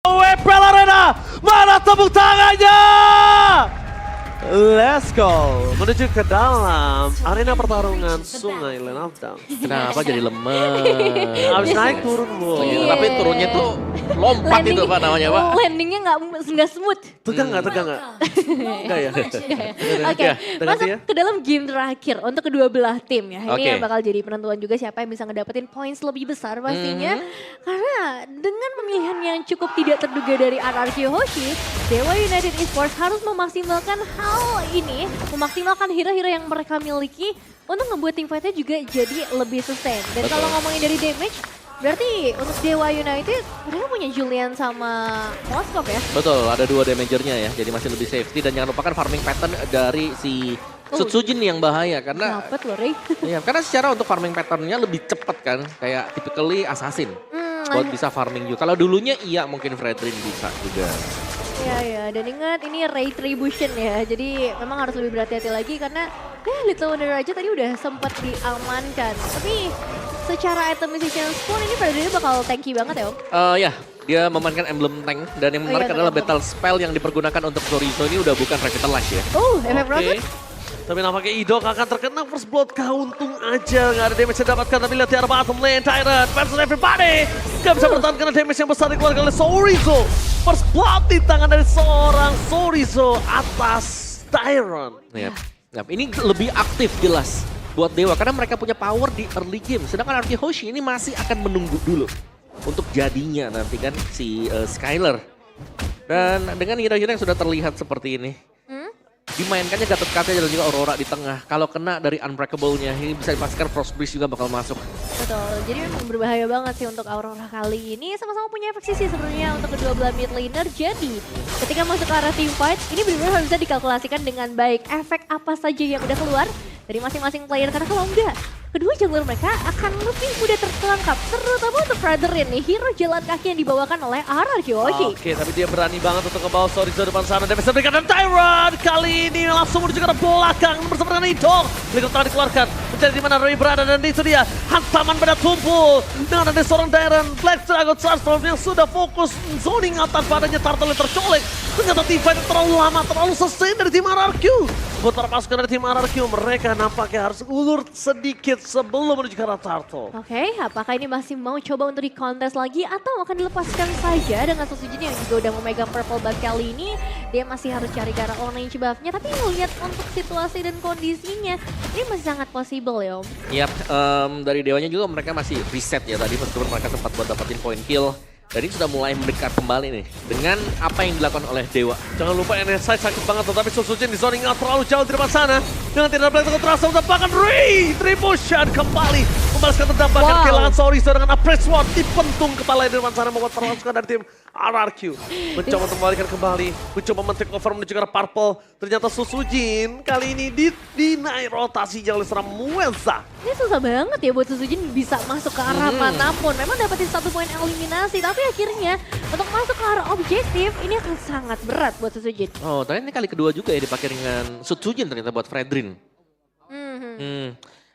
WPL Arena, mana tepuk tangannya? Let's go, menuju ke dalam arena pertarungan Sungai Lenapdang. Kenapa jadi lemes? Abis naik turun bu. Iya, tapi turunnya tuh lompat itu Pak namanya Pak. Landingnya nggak smooth. Tegang nggak? Enggak ya? Oke, masuk ya? ke dalam game terakhir untuk kedua belah tim ya. Ini Oke. yang bakal jadi penentuan juga siapa yang bisa ngedapetin points lebih besar pastinya. Karena dengan pemilihan yang cukup tidak terduga dari RRQ Hoshi, Dewa United Esports harus memaksimalkan hal ini, memaksimalkan hero-hero yang mereka miliki untuk membuat tim fightnya juga jadi lebih sustain. Dan kalau ngomongin dari damage, berarti untuk Dewa United mereka punya Julian sama Moskov ya. Betul, ada dua damagernya ya, jadi masih lebih safety dan jangan lupakan farming pattern dari si Sutsujin yang bahaya karena Dapet loh Ray. iya, karena secara untuk farming patternnya lebih cepet kan, kayak typically assassin buat bisa farming juga. Kalau dulunya iya mungkin Fredrin bisa juga. Ya, dan ingat ini retribution ya, jadi memang harus lebih berhati-hati lagi karena Little Wonder aja tadi udah sempat diamankan. Tapi secara itemization spawn ini Fredrin bakal tanky banget ya Om? Ya, dia memainkan emblem tank dan yang menarik adalah emblem. battle spell yang dipergunakan untuk Chorizo ini udah bukan Revitalize ya. FF Rocket? Tapi nampaknya Idok akan terkena first blood. Untung aja nggak ada damage yang dapatkan. Tapi lihat di arah bottom lane, Tyrant versus everybody. Gak bisa bertahan karena damage yang besar dikeluarkan oleh Chorizo. First blood di tangan dari seorang Chorizo atas Tyrant. Yap, ini lebih aktif jelas buat Dewa karena mereka punya power di early game. Sedangkan RRQ Hoshi ini masih akan menunggu dulu untuk jadinya nanti kan si Skyler. Dan dengan hero-hero yang sudah terlihat seperti ini, dimainkannya Gatot Kaca dan juga Aurora di tengah. Kalau kena dari Unbreakable-nya, ini bisa dipastikan Frostbreeze juga bakal masuk. Betul, jadi memang berbahaya banget sih untuk Aurora kali ini. Sama-sama punya efek sisi sebenarnya untuk kedua belah mid laner. Jadi ketika masuk ke arah team fight, ini benar-benar harus bisa dikalkulasikan dengan baik. Efek apa saja yang udah keluar dari masing-masing player. Karena kalau enggak, kedua jungler mereka akan lebih mudah tertangkap. Terutama untuk Fredrin nih, hero jalan kaki yang dibawakan oleh RRQ Hoshi. Oke, tapi dia berani banget untuk ngebawa Chorizo depan sana. Dia bisa berikan dan Tyrant kali ini langsung menuju ke arah belakang bersama dengan Idok. Lihat tangan dikeluarkan, mencari di mana Roy berada dan itu dia hantaman pada tumpul dengan ada seorang Tyrant Black Dragon Sunstorm yang sudah fokus zoning out tanpa adanya turtle yang tercolek. Ternyata tim fight terlalu lama, terlalu sustain dari tim RRQ. Buat para pasukan dari tim RRQ, mereka nampaknya harus ulur sedikit sebelum menuju ke arah turtle. Oke, apakah ini masih mau coba untuk dikontes lagi atau akan dilepaskan saja dengan Sutsujin yang juga udah memegang purple buff kali ini. Dia masih harus cari ke arah orange buff-nya, tapi melihat untuk situasi dan kondisinya, ini masih sangat possible ya Om. Yap, dari Dewanya juga mereka masih reset ya tadi meskipun mereka sempat buat dapetin point kill. Dan ini sudah mulai mendekat kembali nih dengan apa yang dilakukan oleh Dewa. Jangan lupa NSI sakit banget, tetapi Sutsujin di zoning out terlalu jauh di depan sana. Dengan tidak boleh terasa bahkan Retribution kembali membalaskan dendam, bahkan kehilangan Chorizo dengan Appraise Sword dipentung kepala di depan sana membuat para pasukan dari tim RRQ mencoba untuk membalikan kembali, mencoba men-take over menuju ke arah purple. Ternyata Sutsujin kali ini dinaik rotasinya oleh seorang Muenza. Ini susah banget ya buat Sutsujin bisa masuk ke arah manapun. Memang dapetin 1 poin eliminasi, tapi akhirnya untuk masuk ke arah objektif ini akan sangat berat buat Sutsujin. Oh, ternyata ini kali kedua juga ya dipakai dengan Sutsujin ternyata buat Fredrin.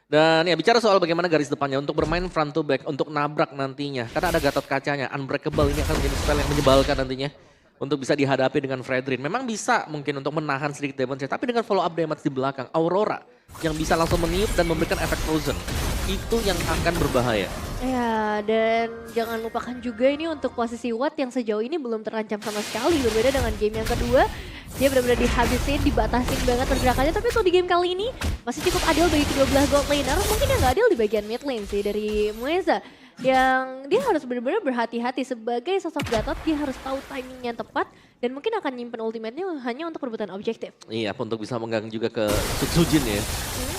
Dan ya bicara soal bagaimana garis depannya untuk bermain front to back, untuk nabrak nantinya. Karena ada Gatot Kacanya, Unbreakable ini akan menjadi spell yang menyebalkan nantinya. Untuk bisa dihadapi dengan Fredrin. Memang bisa mungkin untuk menahan sedikit damage, tapi dengan follow up damage di belakang. Aurora yang bisa langsung meniup dan memberikan efek frozen. Itu yang akan berbahaya. Ya, dan jangan lupakan juga ini untuk posisi Watt yang sejauh ini belum terancam sama sekali. Berbeda dengan game yang kedua, dia benar-benar dihabisin, dibatasin banget pergerakannya. Tapi untuk di game kali ini masih cukup adil bagi kedua belah gold laner. Mungkin yang gak adil di bagian mid lane sih dari Muenza. Yang dia harus benar-benar berhati-hati sebagai sosok Gatot, dia harus tahu timing yang tepat. Dan mungkin akan nyimpen ultimate-nya hanya untuk perebutan objektif. Iya, untuk bisa mengganggu juga ke Sutsujin ya.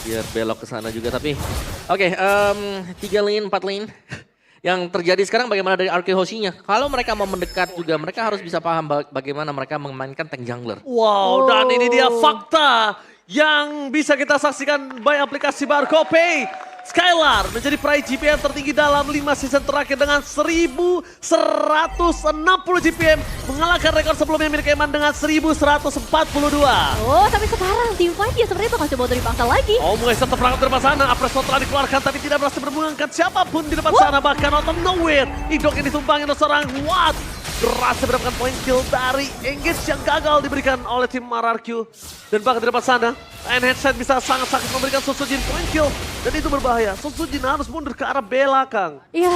Biar belok ke sana juga, tapi oke, 3 lane, 4 lane. Yang terjadi sekarang bagaimana dari RRQ Hoshi-nya? Kalau mereka mau mendekat juga, mereka harus bisa paham bagaimana mereka memainkan tank jungler. Wow, dan ini dia fakta yang bisa kita saksikan by aplikasi Barcopay. Skylar menjadi peraih GPM tertinggi dalam 5 season terakhir dengan 1160 GPM. Mengalahkan rekor sebelumnya milik Eman dengan 1142. Oh, tapi sekarang tim fight ya sebenarnya bakal coba untuk dipaksa lagi. Oh, mulai satu perangkat di depan sana. Appraise telah dikeluarkan tapi tidak berhasil mengangkat siapapun di depan sana. Bahkan out of nowhere, Idok yang ditumpangi oleh seorang Watt. berhasil mendapatkan poin kill dari engage yang gagal diberikan oleh tim RRQ. Dan bahkan di depan sana, Headset bisa sangat-sangat memberikan Sosojin poin kill. Dan itu berbahaya, Sosojin harus mundur ke arah belakang. Iya,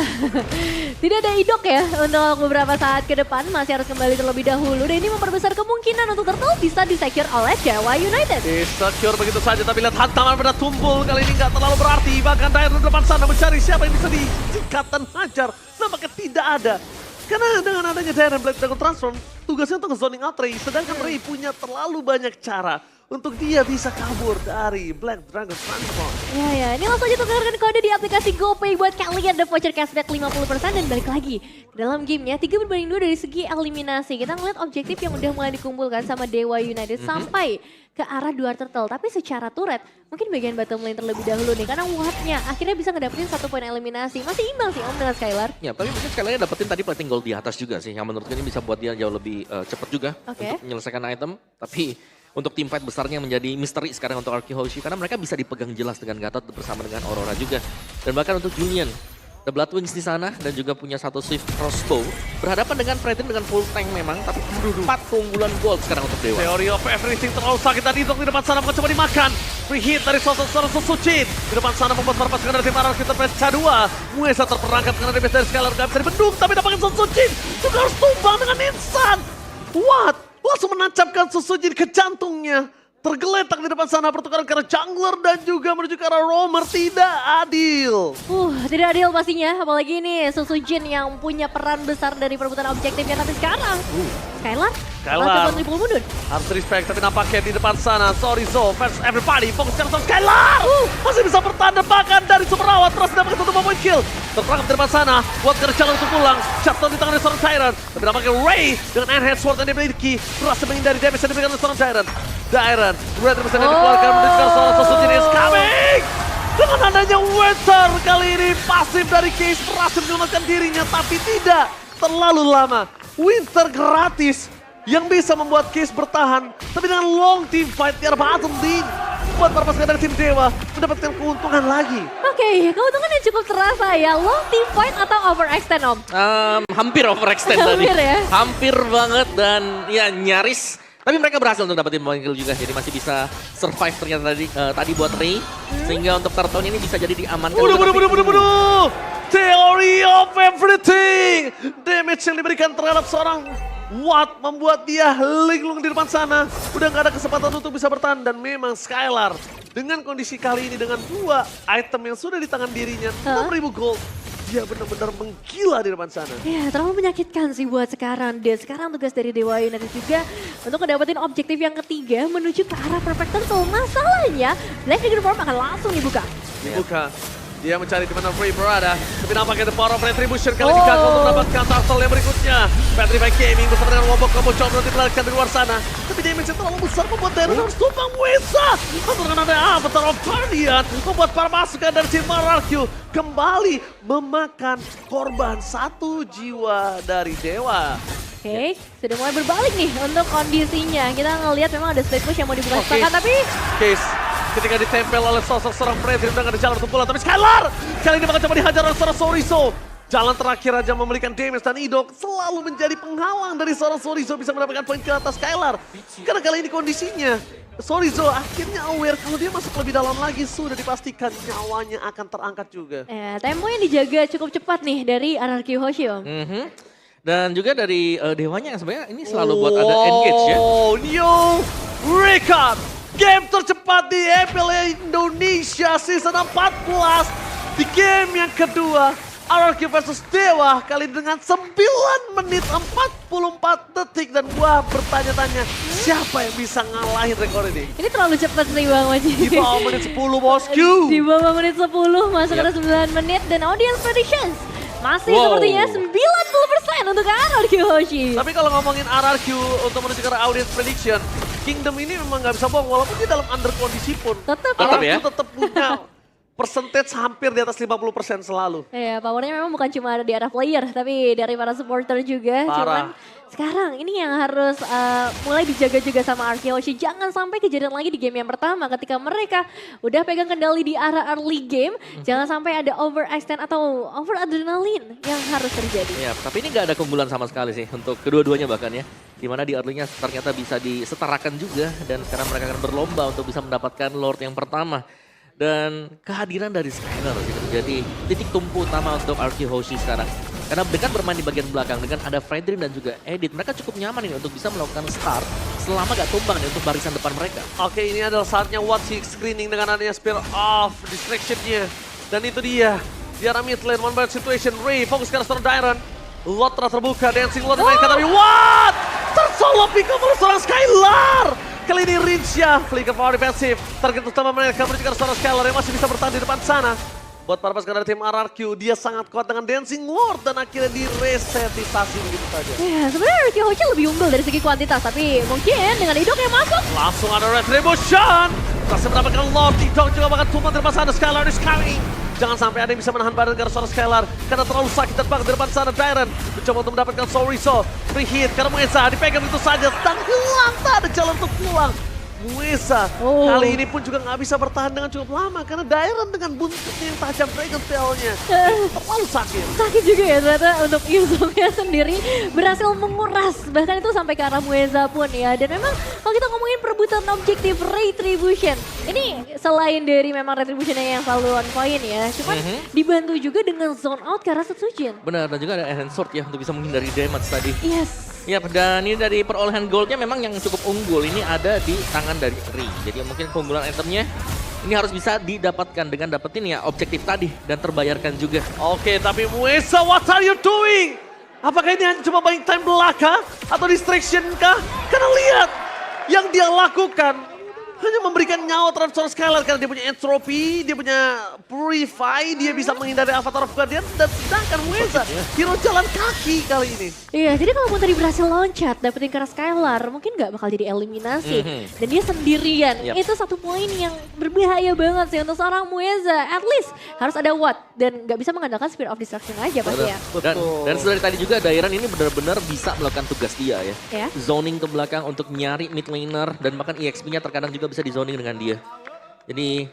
tidak ada idok ya untuk beberapa saat ke depan. Masih harus kembali terlebih dahulu. Dan ini memperbesar kemungkinan untuk Turtle bisa disecure oleh Dewa United. Secure begitu saja, tapi lihat hantaman pada tumpul kali ini nggak terlalu berarti. Bahkan Dire di depan sana mencari siapa yang bisa disikat dan hajar. Nampaknya tidak ada. Karena dengan adanya Dire dan Black Dragon Transform, tugasnya untuk zoning out Ray. Sedangkan Ray punya terlalu banyak cara untuk dia bisa kabur dari Black Dragon Transform. Ya, ini langsung aja tukarkan kode di aplikasi GoPay buat kalian. The voucher cashback 50% dan balik lagi ke dalam gamenya. 3-2 dari segi eliminasi. Kita ngeliat objektif yang udah mulai dikumpulkan sama Dewa United sampai ke arah 2 turtle. Tapi secara turret, mungkin bagian bottom lane terlebih dahulu nih. Karena Wattnya akhirnya bisa ngedapetin 1 poin eliminasi. Masih imbang sih Om dengan Skylar. Ya, tapi mungkin sekalian dapetin tadi plating gold di atas juga sih. Yang menurutku ini bisa buat dia jauh lebih cepat juga untuk menyelesaikan item. Tapi untuk tim fight besarnya menjadi misteri sekarang untuk RRQ Hoshi. Karena mereka bisa dipegang jelas dengan Gatot bersama dengan Aurora juga. Dan bahkan untuk Julian, The Blood Wings di sana dan juga punya satu Swift Crossbow. Berhadapan dengan Fredrin dengan full tank memang, tapi 4 keunggulan gold sekarang untuk Dewa. Theory of everything terlalu sakit tadi di depan sana mencoba dimakan. Free hit dari seorang Sosojin. Di depan sana membuat perpasukan dari tim RRQ terpecah 2. Muesa terperangkap karena damage dari Skylar gak bisa dibendung, tapi dapatkan Sosojin juga harus tumbang dengan insan. What? Langsung menancapkan Sosojin ke jantungnya. Tergeletak di depan sana pertukaran karena jungler dan juga menuju ke arah roamer. Tidak adil. Tidak adil pastinya. Apalagi ini Sosojin yang punya peran besar dari perebutan objektifnya. Tapi sekarang Skylar langsung triple mundur. Harus respect, tapi nampaknya di depan sana Sorizo versus everybody. Fokus ke arah Skylar. Masih bisa bertahan dan bahkan dari Super Rawat berhasil dapatkan 1 poin kill. Terperangkap di depan sana. Buat kerja untuk pulang. Shutdown di tangan dari seorang Tyrant. Tapi nampaknya Ray dengan Enhanced Sword yang dimiliki berhasil menghindari damage yang diberikan oleh seorang Tyrant. Tyrant, Red bisa dikeluarkan menuju ke seorang Sosojin is coming. Dengan adanya Winter kali ini pasif dari Case berhasil menyelamatkan dirinya, tapi tidak terlalu lama. Winter gratis yang bisa membuat Case bertahan, tapi dengan long team fight di arah bottom lane buat para pasukan dari tim Dewa mendapatkan keuntungan lagi. Oke, keuntungan yang cukup terasa ya. Long team fight atau overextend Om? Hampir overextend tadi. Hampir ya? Hampir banget dan ya nyaris. Tapi mereka berhasil untuk dapetin poin kill juga, jadi masih bisa survive ternyata tadi buat Ray. Sehingga untuk Turtle ini bisa jadi diamankan. Waduh. Theory of everything. Damage yang diberikan terhadap seorang Watt membuat dia linglung di depan sana. Udah gak ada kesempatan untuk bisa bertahan. Dan memang Skylar dengan kondisi kali ini dengan 2 item yang sudah di tangan dirinya, 6.000 gold. Dia benar-benar menggila di depan sana. Ya, terlalu menyakitkan sih buat sekarang. Dan sekarang tugas dari Dewa United juga untuk mendapatkan objektif yang ketiga menuju ke arah Perfect Turtle. Masalahnya, Black Dragon Form akan langsung dibuka. Dia mencari di mana Frey berada. Tapi nampaknya the power of retribution kali ini gagal untuk mendapatkan Turtle yang berikutnya. Patrify Gaming bersama dengan Wobok coba nanti melarikan dari luar sana. Tapi damage-nya terlalu besar membuat Darren harus tumbang Muesa. Lalu dengan ada Avatar of Guardian membuat para pasukan dari tim RRQ kembali memakan korban 1 jiwa dari Dewa. Oke, sudah mulai berbalik nih untuk kondisinya. Kita ngelihat memang ada split push yang mau dibuka sepakat, tapi Case ketika ditempel oleh sosok seorang Fredrin udah gak ada jalan untuk pulang, tapi Skylar kali ini bakal coba dihajar oleh seorang Sorizo. Jalan terakhir aja memberikan damage dan Idok selalu menjadi penghalang dari seorang Sorizo bisa mendapatkan poin kill atas Skylar. Karena kali ini kondisinya Sorizo akhirnya aware kalau dia masuk lebih dalam lagi sudah dipastikan nyawanya akan terangkat juga. Tempo yang dijaga cukup cepat nih dari RRQ Hoshi Om. Dan juga dari Dewanya sebenarnya ini selalu buat ada engage ya. New record. Game tercepat di EPL Indonesia Season 14. Di game yang kedua, RRQ versus Dewa kali dengan 9 menit 44 detik. Dan gua bertanya-tanya, siapa yang bisa ngalahin rekor ini? Ini terlalu cepat sih Bang Waji. Di bawah menit 10 bosku. Di bawah menit 10 masuk ke 9 menit dan audience predictions. Masih sepertinya 90% untuk RRQ Hoshi. Tapi kalau ngomongin RRQ untuk menuju ke audience prediction, Kingdom ini memang nggak bisa bohong walaupun dia dalam under kondisi pun. Tetap ya. Tetap punya percentage hampir di atas 50% selalu. Ya, powernya memang bukan cuma ada di arah player, tapi dari para supporter juga. Parah. Cuman sekarang ini yang harus mulai dijaga juga sama Arkeoshi. Jangan sampai kejadian lagi di game yang pertama ketika mereka udah pegang kendali di arah early game. Jangan sampai ada overextend atau over adrenalin yang harus terjadi. Ya, tapi ini nggak ada keunggulan sama sekali sih untuk kedua-duanya bahkan ya. Dimana di early-nya ternyata bisa disetarakan juga dan sekarang mereka akan berlomba untuk bisa mendapatkan Lord yang pertama. Dan kehadiran dari Skyler sih menjadi titik tumpu utama untuk RQ Hoshi sekarang. Karena dengan bermain di bagian belakang, dengan ada Fredrin dan juga Edit, mereka cukup nyaman ini untuk bisa melakukan start selama gak tumbang nih untuk barisan depan mereka. Oke, ini adalah saatnya Watsi screening dengan adanya Spear of Distraction-nya. Dan itu dia, di arah mid lane, one bad situation, Ray fokus ke arah seorang Dairon. Lot telah terbuka, Dancing Lot dimainkan, tapi what? Tersolo pick up oleh seorang Skylar! Kali ini Rinsha, flicker power defensif. Target utama mereka menuju ke arah seorang Skylar yang masih bisa bertahan di depan sana. Buat para pasukan dari tim RRQ, dia sangat kuat dengan Dancing Lord dan akhirnya diresetisasi begitu saja. Ya, sebenarnya RQ Hoshi lebih unggul dari segi kuantitas, tapi mungkin dengan Idok yang masuk. Langsung ada Retribution. Masih mendapatkan Lord, Idok juga bakal tumbang di depan sana. Skylar is coming. Jangan sampai ada yang bisa menahan badan ke seorang Skylar karena terlalu sakit dan banget di depan sana. Dairon mencoba untuk mendapatkan Soriso. Free hit karena Mueza dipegang itu saja. Dan hilang, tak ada jalan untuk pulang. Mueza kali ini pun juga nggak bisa bertahan dengan cukup lama karena Dairon dengan buntutnya yang tajam Dragon Tail-nya terlalu sakit. Sakit juga ya ternyata untuk Yuzongnya sendiri berhasil menguras bahkan itu sampai ke arah Mueza pun ya. Dan memang kalau kita ngomongin perebutan objektif Retribution, ini selain dari memang Retribution-nya yang selalu on point ya, cuman dibantu juga dengan zone out ke arah Setsujin. Benar, dan juga ada Enhanced Sword ya untuk bisa menghindari damage tadi. Yes. Ya, dan ini dari perolehan goldnya memang yang cukup unggul. Ini ada di tangan dari Ri. Jadi mungkin keunggulan itemnya ini harus bisa didapatkan dengan dapetin ya objektif tadi dan terbayarkan juga. Oke, tapi Mueza, what are you doing? Apakah ini hanya cuma buying time belaka atau distraction kah? Karena lihat yang dia lakukan hanya memberikan nyawa terhadap seorang Skylar karena dia punya entropy, dia punya purify, dia bisa menghindari Avatar of Guardian, dan sedangkan Mueza hero jalan kaki kali ini. Iya, jadi kalau tadi berhasil loncat dapetin ke arah Skylar, mungkin nggak bakal jadi eliminasi. Dan dia sendirian, itu satu poin yang berbahaya banget sih untuk seorang Mueza. At least harus ada Watt dan nggak bisa mengandalkan Spirit of Destruction aja pasti ya. Dan dari tadi juga Dairon ini benar-benar bisa melakukan tugas dia ya. Ya. Zoning ke belakang untuk nyari mid laner dan bahkan EXP-nya terkadang juga bisa di zoning dengan dia. Jadi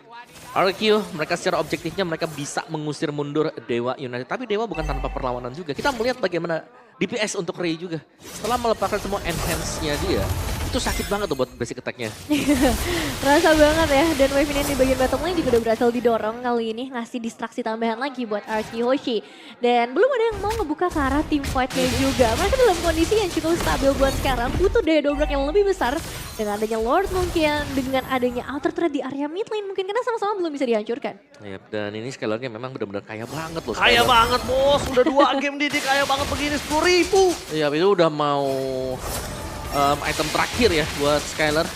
RQ mereka secara objektifnya mereka bisa mengusir mundur Dewa United. Tapi Dewa bukan tanpa perlawanan juga. Kita melihat bagaimana DPS untuk Ray juga. Setelah melepaskan semua enhance-nya dia, itu sakit banget tuh buat basic attack-nya. Terasa banget ya, dan wave ini di bagian bottom lane juga udah berhasil didorong kali ini, ngasih distraksi tambahan lagi buat RQ Hoshi. Dan belum ada yang mau ngebuka ke arah team fight-nya juga. Mereka dalam kondisi yang cukup stabil buat sekarang, butuh daya dobrak yang lebih besar. Dengan adanya Lord mungkin, dengan adanya outer threat di area mid lane mungkin, karena sama-sama belum bisa dihancurkan. Ya, dan ini Skylar-nya memang benar-benar kaya banget loh. Kaya banget bos, udah 2 game didik kaya banget begini 10.000. Iya, itu udah mau item terakhir ya buat Skylar.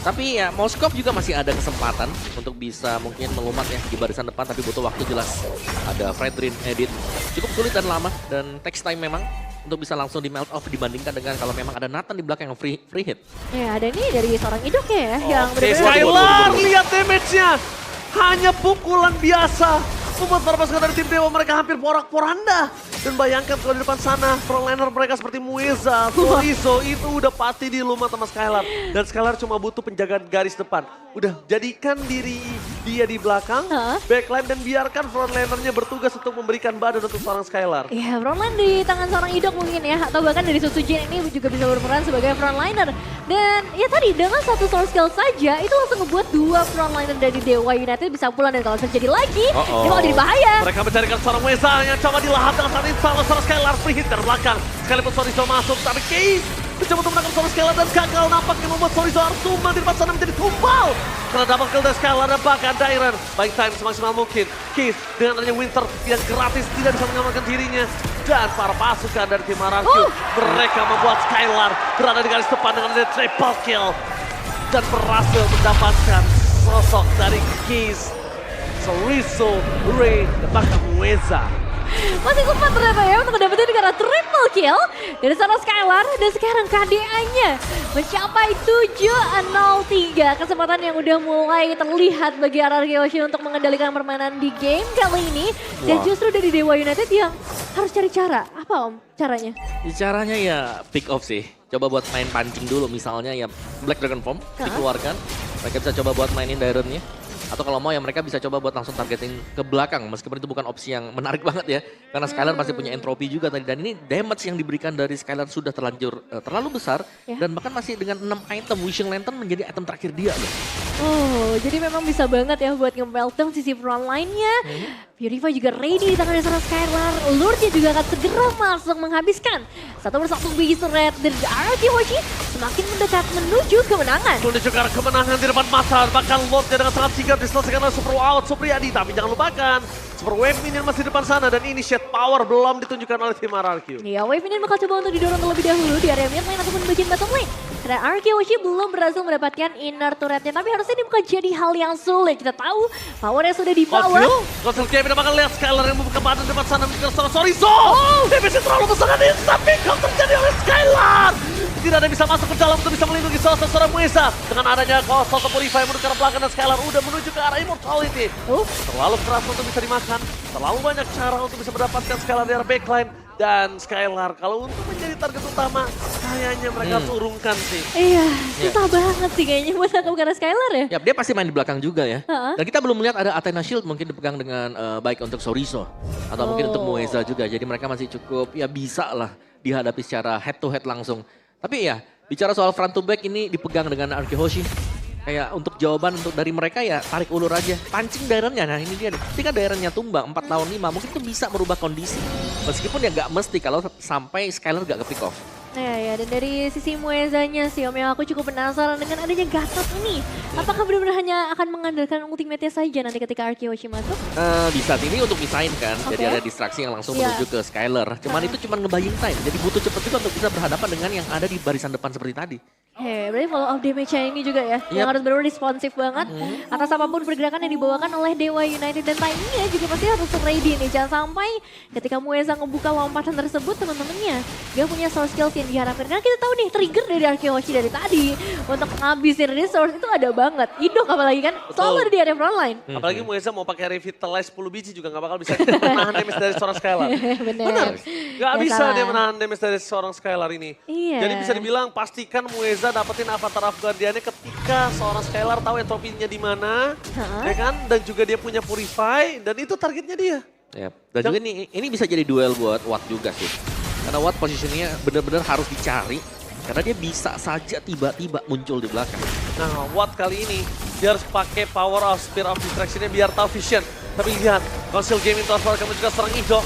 Tapi ya Moskov juga masih ada kesempatan untuk bisa mungkin melumat ya di barisan depan, tapi butuh waktu jelas. Ada Fredrin, Edit, cukup sulit dan lama dan takes time memang untuk bisa langsung di melt off dibandingkan dengan kalau memang ada Nathan di belakang yang free hit. Ya, ada ini dari seorang Idok ya, yang benar-benar Skylar, lihat damage-nya. Hanya pukulan biasa. Membuat para pasukan dari tim Dewa mereka hampir porak-poranda. Dan bayangkan kalau di depan sana, frontliner mereka seperti Mueza, Torizo, itu udah pasti dilumat sama Skylar. Dan Skylar cuma butuh penjagaan garis depan. Udah jadikan diri dia di belakang, backline, dan biarkan frontlinernya bertugas untuk memberikan badan untuk seorang Skylar. Ya, frontline di tangan seorang Idok mungkin ya, atau bahkan dari Setsujin ini juga bisa berperan sebagai frontliner. Dan ya tadi dengan satu source skill saja, itu langsung ngebuat 2 frontliner dari Dewa United bisa pulang. Dan kalau terjadi lagi, dia bakal jadi bahaya. Mereka mencarikan seorang Mueza yang coba dilahap dengan saat ini seorang Skylar free hit dari belakang. Sekalipun Sorizo masuk, tapi Case mencoba untuk menangkap seorang Skylar dan gagal, nampaknya membuat Sorizo harus tumbang di depan sana menjadi tumbal. Karena double kill dari Skylar dan bahkan Dairon. Baik time semaksimal mungkin. Case dengan adanya Winter yang gratis tidak bisa menyelamatkan dirinya. Dan para pasukan dari tim RRQ, mereka membuat Skylar berada di garis depan dengan adanya triple kill. Dan berhasil mendapatkan sosok dari Case, Sorizo, Ray, dan bahkan Mueza. Masih sempat ternyata ya untuk dapetin karena triple kill dari sana Skylar. Dan sekarang KDA-nya mencapai 7-0-3. Kesempatan yang udah mulai terlihat bagi RRQ Hoshi untuk mengendalikan permainan di game kali ini. Dan justru dari Dewa United yang harus cari cara. Apa Om caranya? Caranya ya pick off sih. Coba buat main pancing dulu misalnya ya Black Dragon Form dikeluarkan. Mereka bisa coba buat mainin Darren-nya. Atau kalau mau ya mereka bisa coba buat langsung targeting ke belakang. Meskipun itu bukan opsi yang menarik banget ya. Karena Skylar pasti punya entropi juga tadi. Dan ini damage yang diberikan dari Skylar sudah terlalu besar. Dan bahkan masih dengan 6 item. Wishing Lantern menjadi item terakhir dia loh. Oh, jadi memang bisa banget ya buat nge-meltdown sisi front line-nya. Purify juga ready di tangan sana Skylar. Lordnya juga akan segera masuk menghabiskan satu persatu base red dari RRQ Hoshi semakin mendekat menuju kemenangan. Menuju ke arah kemenangan di depan mata. Bahkan Lordnya dengan sangat sigap diselesaikan oleh Super Out Supriyadi. Tapi jangan lupakan Super Wave Minion masih di depan sana dan initiate power belum ditunjukkan oleh tim RRQ. Ya, Wave Minion bakal coba untuk didorong terlebih dahulu di area mid lane ataupun bagian bottom lane. Karena RRQ Hoshi belum berhasil mendapatkan inner turretnya. Tapi harusnya ini bukan jadi hal yang sulit. Kita tahu powernya sudah dibawa. Konsil Kevin akan lihat Skylar yang membuka badan depan sana menjadi sorry Zo. DPS terlalu besar dan instant pick up terjadi oleh Skylar. Tidak ada yang bisa masuk ke dalam untuk bisa melindungi seorang Muesa. Dengan adanya sosok Purify menuju ke arah belakang dan Skylar udah menuju ke arah Immortality. Terlalu keras untuk bisa dimakan. Terlalu banyak cara untuk bisa mendapatkan Skylar di arah backline. Dan Skylar kalau untuk menjadi target utama kayaknya mereka harus urungkan sih. Iya, susah banget sih kayaknya buat nangkep karena Skylar ya. Ya, dia pasti main di belakang juga ya. Dan kita belum melihat ada Athena Shield mungkin dipegang dengan baik untuk Soriso. Atau mungkin untuk Mueza juga. Jadi mereka masih cukup ya bisa lah dihadapi secara head to head langsung. Tapi ya bicara soal front to back ini dipegang dengan RRQ Hoshi. Kayak untuk jawaban untuk dari mereka ya tarik ulur aja. Pancing Darren-nya, nah ini dia nih. Ketika Darren-nya tumbang 4 lawan 5 mungkin itu bisa merubah kondisi. Meskipun ya nggak mesti kalau sampai Skylar nggak ke pick off. Ya, dan dari sisi Muezanya sih Om, yang aku cukup penasaran dengan adanya Gatot ini. Apakah benar-benar hanya akan mengandalkan ultimate-nya saja nanti ketika RRQ Hoshi masuk? Bisa ini untuk misahin kan, jadi ada distraksi yang langsung menuju ke Skylar. Cuman itu cuma ngebaying time, jadi butuh cepet juga untuk bisa berhadapan dengan yang ada di barisan depan seperti tadi. Berarti follow up damage-nya ini juga ya, yang harus benar-benar responsif banget. Atas apapun pergerakan yang dibawakan oleh Dewa United dan timingnya juga pasti harus ready nih. Jangan sampai ketika Mueza ngebuka lompatan tersebut teman-temannya gak punya source skills yang diharapkan. Karena kita tahu nih trigger dari RRQ Hoshi dari tadi untuk ngabisin resource itu ada banget. Idok apalagi kan, selalu ada di area frontline. Apalagi Mueza mau pakai revitalize 10 biji juga gak bakal bisa menahan damage dari seorang Skylar. Benar. Gak bisa dia menahan damage dari seorang Skylar ini. Jadi bisa dibilang pastikan Mueza dapetin avatar Guardiannya ketika seorang Skylar tahu entropinya di mana, ya kan? Dan juga dia punya Purify dan itu targetnya dia. Dan juga ini bisa jadi duel buat Watt juga sih. Karena Watt posisinya benar-benar harus dicari karena dia bisa saja tiba-tiba muncul di belakang. Nah, Watt kali ini dia harus pakai power of Spear of Distraction-nya biar tahu vision. Tapi lihat, Council Gaming Tower kamu juga serang Ido.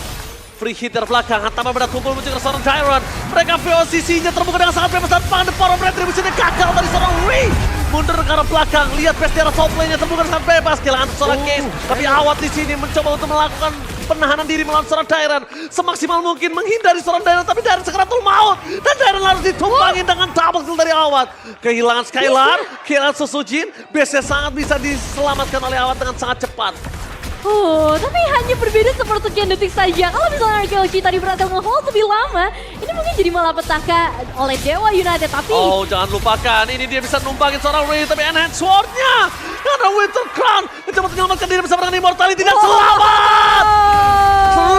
Free hit dari belakang, hantaman pada kumpul menuju ke seorang Tyron. Mereka posisinya terbuka dengan sangat bebas dan the power of retribution-nya gagal dari seorang Ray. Mundur ke arah belakang, lihat Bestiara top lane-nya terbuka dengan sangat bebas. Kehilangan seorang Case, tapi Awat di sini mencoba untuk melakukan penahanan diri melawan seorang Tyron. Semaksimal mungkin menghindari seorang Tyron, tapi Tyron sekeratul maut. Dan Tyron harus ditumpangin dengan double kill dari Awat. Kehilangan Skylar, kehilangan Susujin. Base-nya sangat bisa diselamatkan oleh Awat dengan sangat cepat. Tapi hanya berbeda sepersekian detik saja. Kalau misalnya RRQ Hoshi tadi berhasil nge-hold lebih lama, ini mungkin jadi malapetaka oleh Dewa United. Tapi jangan lupakan, ini dia bisa numpangin seorang Ray, tapi enhance sword-nya. Karena Winter Crown mencoba menyelamatkan diri bersama dengan Immortality dan selamat.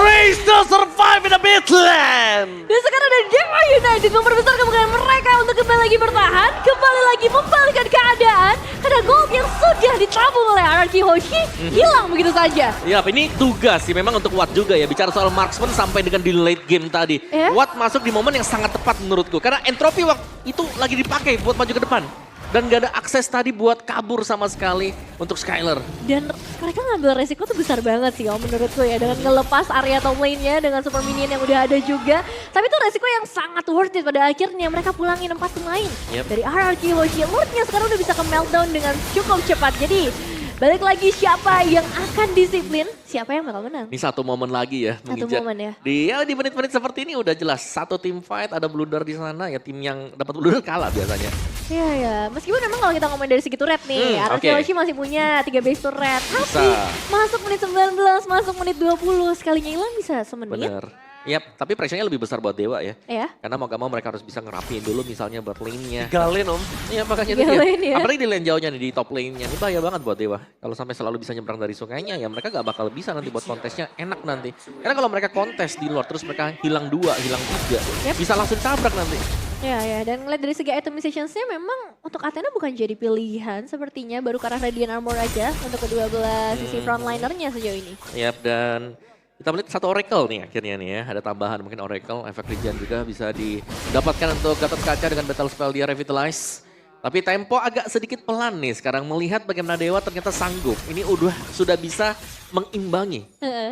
Ray still survive in the midland. Dan sekarang ada Dewa United memperbesar kemungkinan mereka untuk kembali lagi bertahan, kembali lagi membalikkan keadaan. Karena gold yang sudah ditabung oleh RRQ Hoshi hilang begitu saja. Ya, ini tugas sih memang untuk Watt juga ya. Bicara soal marksman sampai dengan di late game tadi. Watt masuk di momen yang sangat tepat menurutku. Karena entropi waktu itu lagi dipakai buat maju ke depan. Dan gak ada akses tadi buat kabur sama sekali untuk Skylar. Dan mereka ngambil resiko tuh besar banget sih menurutku ya. Dengan ngelepas area top lane-nya dengan super minion yang udah ada juga. Tapi itu resiko yang sangat worth it pada akhirnya. Mereka pulangin 4 pemain. Dari RRQ Hoshi. Lordnya sekarang udah bisa ke meltdown dengan cukup cepat. Jadi balik lagi siapa yang akan disiplin, siapa yang bakal menang. Ini satu momen lagi ya. Satu momen ya. Di menit-menit seperti ini udah jelas. Satu tim fight, ada blunder di sana. Ya tim yang dapat blunder kalah biasanya. Iya ya, meskipun memang kalau kita ngomongin dari segi turret nih, RRQ oke. Hoshi masih punya 3 base turret. Tapi Bisa. masuk menit 19, masuk menit 20, sekalinya hilang bisa semenit. Bener. Yap, tapi pressure-nya lebih besar buat Dewa ya. Ya, Karena mau gak mau mereka harus bisa ngerapiin dulu misalnya buat lane-nya. Galen om. Iya makanya Tiga itu dia. lane ya. Apalagi di lane jauhnya nih, di top lane-nya. Ini bahaya banget buat Dewa. Kalau sampai selalu bisa nyebrang dari sungainya ya mereka gak bakal bisa nanti buat kontesnya enak nanti. Karena kalau mereka kontes di Lord terus mereka hilang 2, hilang 3. Yep. Bisa langsung tabrak nanti. ya, dan ngeliat dari segi itemizations-nya memang untuk Athena bukan jadi pilihan sepertinya, baru karena Radiant Armor aja untuk kedua belah sisi frontlinernya sejauh ini. Yap, dan kita melihat satu Oracle nih akhirnya nih ya. Ada tambahan mungkin Oracle, efek regen juga bisa didapatkan untuk Gatot Kaca dengan Battle Spell dia Revitalize. Tapi tempo agak sedikit pelan nih sekarang melihat bagaimana Dewa ternyata sanggup. Ini sudah bisa mengimbangi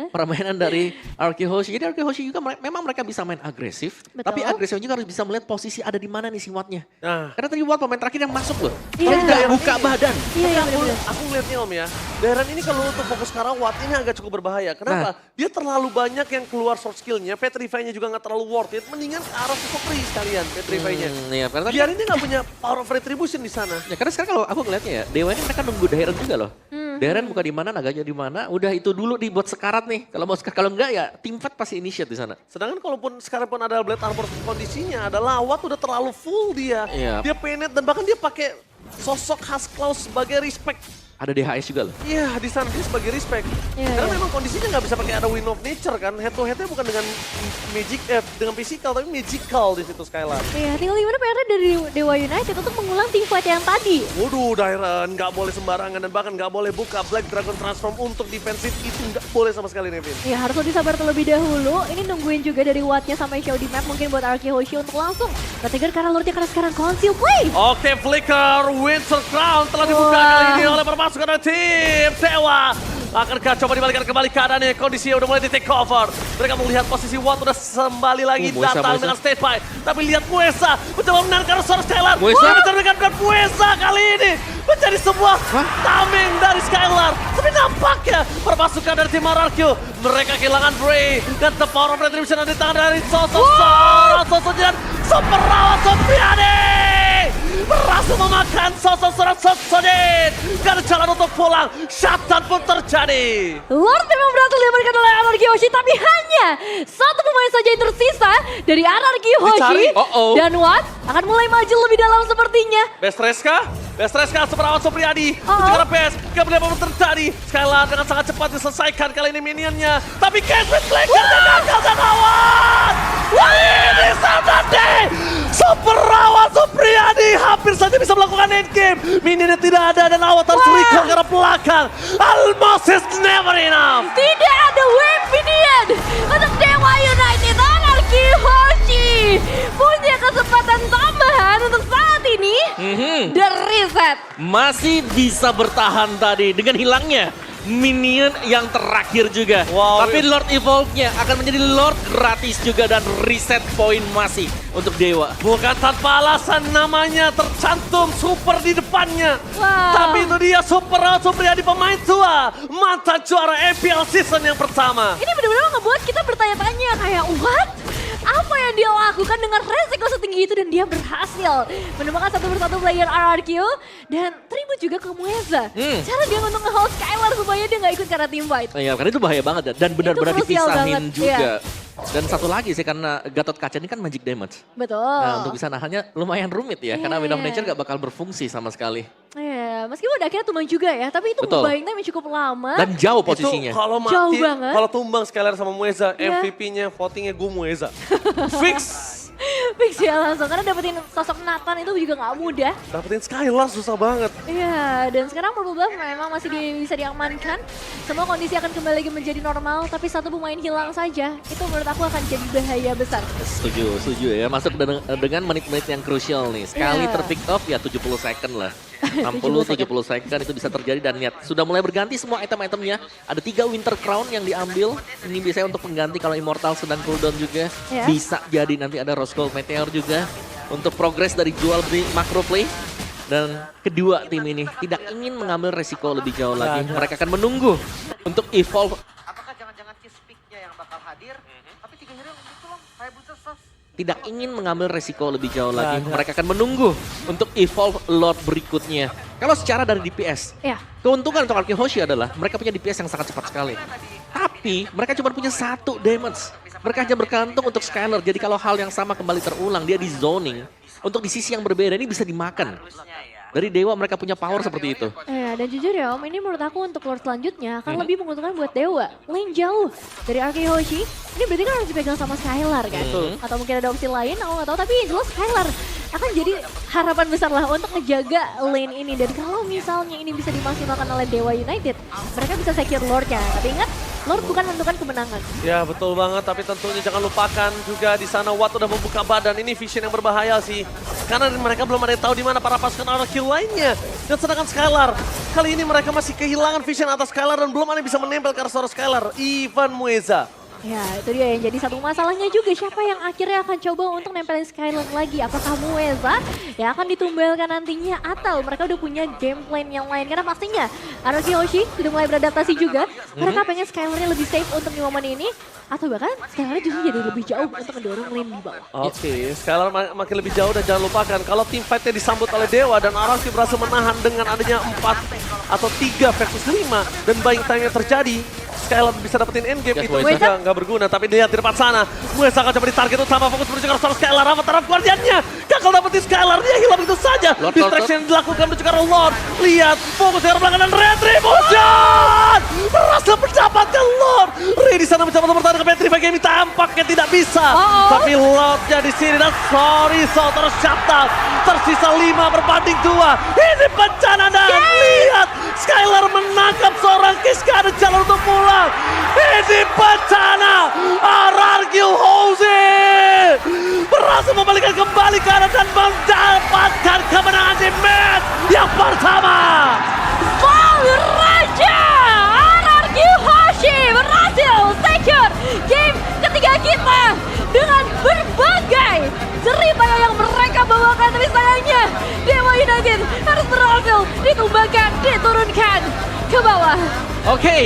permainan dari RRQ Hoshi. Jadi RRQ Hoshi juga memang mereka bisa main agresif. Betul. Tapi agresifnya juga harus bisa melihat posisi ada di mana nih si Wattnya. Nah, Karena tadi Watt pemain terakhir yang masuk loh. Iya. Kalau tidak buka badan. Iya, aku, benar-benar. aku ngeliatnya om ya, Darren ini kalau untuk fokus sekarang Watt ini agak cukup berbahaya. Kenapa? Dia terlalu banyak yang keluar short skillnya, Petrify-nya juga nggak terlalu worth it. Mendingan ke arah sosok Free sekalian Petrify-nya. Iya, karena tadi Biar ini nggak punya power of retribution di sana. ya karena sekarang kalau aku ngeliatnya ya, Dewa ini mereka nunggu Darren juga loh. Darren buka di mana, naganya di mana, udah itu dulu dibuat sekarat nih. Kalau enggak ya tim fight pasti initiate di sana. Sedangkan kalaupun sekarang pun ada Blade Armor kondisinya adalah Watt udah terlalu full dia. Iya. Dia penet dan bahkan dia pakai sosok khas Klaus sebagai respect. Ada DHS juga loh. Iya, di sana dia sebagai respect. Iya, Karena iya. memang kondisinya nggak bisa pakai ada Wind of Nature kan. Head to headnya bukan dengan dengan physical tapi magical di situ Skylar. Iya, tinggal gimana PR dari Dewa United untuk mengulang team fight yang tadi. Waduh, Darren nggak boleh sembarangan dan bahkan nggak boleh buka Black Dragon Transform untuk defensif itu nggak boleh sama sekali Nevin. Ya harus lebih sabar terlebih dahulu. Ini nungguin juga dari Wattnya sampai show di map mungkin buat RRQ Hoshi untuk langsung nge-trigger karena Lordnya karena sekarang conceal play. Oke, Flicker Winter Crown telah dibuka kali ini oleh permasukan dari tim Dewa. Akankah coba dibalikan kembali keadaannya, kondisinya udah mulai di take over. Mereka melihat posisi Watt udah kembali lagi Muesa, datang Muesa. dengan state by. Tapi lihat Muesa mencoba menangkan suara Skylar. Muesa. Dia mencerminkan Muesa kali ini menjadi sebuah tameng dari Skylar. Tapi nampaknya permasukan dari tim RRQ. Mereka kehilangan Bray dan the power of retribution ada di tangan dari sosok dan super rawat Sopriani. Berhasil memakan sosok Sosodin. Gak ada jalan untuk pulang. Shutdown pun terjadi. Lord memang berhasil diamankan oleh RRQ Hoshi, tapi hanya satu pemain saja yang tersisa dari RRQ Hoshi. Dicari. Dan Watt akan mulai maju lebih dalam sepertinya. Best Reska, super rawat Sopriani. Mencegah best, gak boleh apa terjadi. Skylar dengan sangat cepat diselesaikan kali ini minionnya. Tapi Catherine Flicker gagal dan lawan. Wah ini Saturday. Super rawat Sopriani hampir saja bisa melakukan endgame. Minionnya tidak ada dan awat harus recall ke arah belakang. Almost is never enough. Tidak ada wave minion untuk Dewa United. RRQ Hoshi punya kesempatan tambahan untuk saat ini. The reset. Masih bisa bertahan tadi dengan hilangnya minion yang terakhir juga. Wow. Tapi Lord Evolve-nya akan menjadi Lord gratis juga dan reset point masih untuk Dewa. Bukan tanpa alasan namanya tercantum super di depannya. Wow. Tapi itu dia super rawat Sopriani pemain tua. Mantan juara EPL season yang pertama. Ini benar-benar ngebuat kita bertanya-tanya kayak what? Apa yang dia lakukan dengan resiko setinggi itu dan dia berhasil menemukan satu persatu player RRQ dan tribut juga ke Mueza. Cara dia untuk nge-hold Skylar supaya dia nggak ikut karena team fight. Iya, karena itu bahaya banget dan benar-benar Itu krusial dipisahin banget, juga. Dan satu lagi sih karena Gatot Kaca ini kan magic damage. Betul. Nah untuk bisa nahannya lumayan rumit ya karena Wind of Iya. Nature gak bakal berfungsi sama sekali. Ya, meskipun akhirnya tumbang juga ya, tapi itu Betul. buying time yang cukup lama. Dan jauh posisinya. Itu kalau Jauh mati, banget. kalau tumbang Skylar sama Mueza, Iya. MVP-nya votingnya gue Mueza. Fix. Fix ya langsung, karena dapetin sosok Nathan itu juga nggak mudah. Dapetin Skylar susah banget. Iya, dan sekarang Purple Buff memang masih bisa diamankan. Semua kondisi akan kembali lagi menjadi normal, tapi satu pemain hilang saja. Itu menurut aku akan jadi bahaya besar. Setuju ya. Masuk dengan menit-menit yang krusial nih. Sekali Iya. terpick off ya 70 second lah. 60-70 second itu bisa terjadi dan lihat sudah mulai berganti semua item-itemnya. Ada 3 Winter Crown yang diambil. Ini biasanya untuk pengganti kalau Immortal sedang cooldown juga. Ya. Bisa jadi nanti ada Rose Gold Meteor juga. Untuk progres dari jual beli macro play. Dan kedua tim ini tidak ingin mengambil resiko lebih jauh lagi. Mereka akan menunggu untuk evolve. Apakah jangan-jangan Kiss Peak-nya yang bakal hadir? Tapi 3 hero itu loh, kayak booster sos. tidak ingin mengambil resiko lebih jauh lagi. Nah, Mereka akan menunggu untuk evolve Lord berikutnya. Kalau secara dari DPS, Ya, keuntungan untuk Arcade Hoshi adalah mereka punya DPS yang sangat cepat sekali. Tapi mereka cuma punya 1 damage. Mereka hanya bergantung untuk Skylar. Jadi kalau hal yang sama kembali terulang, dia di zoning. Untuk di sisi yang berbeda ini bisa dimakan. Dari Dewa mereka punya power seperti itu. ya, dan jujur ya Om, ini menurut aku untuk Lord selanjutnya akan lebih menguntungkan buat Dewa. Lane jauh dari Arcade Hoshi, ini berarti kan harus dipegang sama Skylar kan? Atau mungkin ada opsi lain, aku nggak tahu. Tapi yang jelas Skylar akan jadi harapan besar lah untuk ngejaga lane ini. Dan kalau misalnya ini bisa dimaksimalkan oleh Dewa United, mereka bisa secure Lordnya. Tapi ingat, Lord bukan menentukan kemenangan. Ya betul banget, tapi tentunya jangan lupakan juga di sana Watt udah membuka badan. Ini vision yang berbahaya sih. Karena mereka belum ada yang tahu di mana para pasukan Oracle lainnya. Dan sedangkan Skylar, kali ini mereka masih kehilangan vision atas Skylar dan belum ada yang bisa menempel ke arah seorang Skylar. Ivan Mueza. Ya, itu dia yang jadi satu masalahnya juga. Siapa yang akhirnya akan coba untuk nempelin Skyline lagi? Apakah Mueza yang akan ditumbalkan nantinya? Atau mereka udah punya game plan yang lain? Karena pastinya Araki Hoshi sudah mulai beradaptasi juga. Mereka pengen Skyline lebih safe untuk di momen ini. Atau bahkan Skyline justru jadi lebih jauh untuk mendorong lane di bawah. Oke, Skylar makin lebih jauh dan jangan lupakan kalau tim fight-nya disambut oleh Dewa dan Araki berhasil menahan dengan adanya 4 atau 3 versus 5 dan buying time-nya terjadi. Skylar bisa dapetin endgame, Yes, itu Mueza. nggak berguna. Tapi dia di depan sana, Mueza akan coba ditarget utama, fokus menuju ke arah Skylar. Apa taraf guardiannya? Gagal dapetin Skylar, dia hilang begitu saja. Lord, Distraction yang dilakukan menuju ke arah Lord. Lihat, fokus ke arah belakang dan Retribution! Berhasil mendapatkan Lord. Ray di sana mencoba untuk bertahan ke Petrify Gaming, tampaknya tidak bisa. Tapi Lordnya di sini dan sorry, so terus shutdown. Tersisa 5 berbanding 2. Ini bencana dan lihat Skylar menangkap seorang Kiska ada jalan untuk pulang. Ini bencana. Arargil Hoshi berhasil membalikan kembali keadaan dan mendapatkan kemenangan di match yang pertama. Sang Raja Araki Hoshi berhasil secure game ketiga kita dengan berbagai jeripaya yang mereka bawakan. Tapi sayangnya Dewa United harus berhasil ditumbangkan, diturunkan ke bawah. Oke,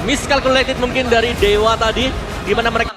miscalculated mungkin dari Dewa tadi, di mana mereka